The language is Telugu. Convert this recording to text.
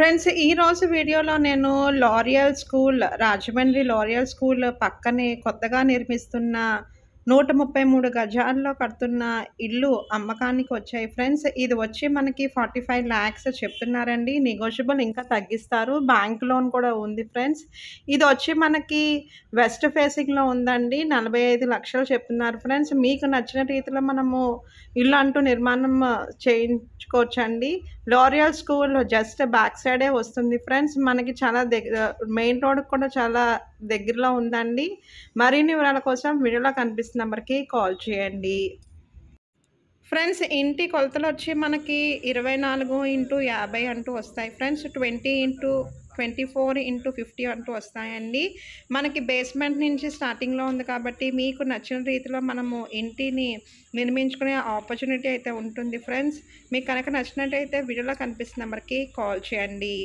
ఫ్రెండ్స్, ఈరోజు వీడియోలో నేను L'Oréal school, Rajahmundry L'Oréal school పక్కనే కొత్తగా నిర్మిస్తున్న 133 గజాల్లో కడుతున్న ఇల్లు అమ్మకానికి వచ్చాయి ఫ్రెండ్స్. ఇది వచ్చి మనకి 45 లాక్స్ చెప్తున్నారండి. నెగోషియబుల్ ఇంకా తగ్గిస్తారు. బ్యాంక్ లోన్ కూడా ఉంది ఫ్రెండ్స్. ఇది వచ్చి మనకి వెస్ట్ ఫేసింగ్‌లో ఉందండి. 45 లక్షలు చెప్తున్నారు ఫ్రెండ్స్. మీకు నచ్చిన రీతిలో మనము ఇల్లు అంటూ నిర్మాణం చేయించుకోవచ్చండి. లారియల్ స్కూల్ జస్ట్ బ్యాక్ సైడే వస్తుంది ఫ్రెండ్స్. మనకి చాలా మెయిన్ రోడ్‌కి కూడా చాలా దగ్గరలో ఉందండి. మరిన్ని వివరాల కోసం వీడియోలో కనిపిస్తున్న నంబర్‌కి కాల్ చేయండి. ఫ్రెండ్స్, ఇంటి కొలతలొచ్చి మనకి 24x50 అంటూ వస్తాయి ఫ్రెండ్స్. 20x24x50 అంటూ వస్తాయండి. మనకి బేస్మెంట్ నుంచి స్టార్టింగ్‌లో ఉంది కాబట్టి మీకు నచ్చిన రీతిలో మనము ఇంటిని నిర్మించుకునే ఆపర్చునిటీ అయితే ఉంటుంది ఫ్రెండ్స్. మీకు కనుక నచ్చినట్టయితే వీడియోలో కనిపిస్తున్న నంబర్‌కి కాల్ చేయండి.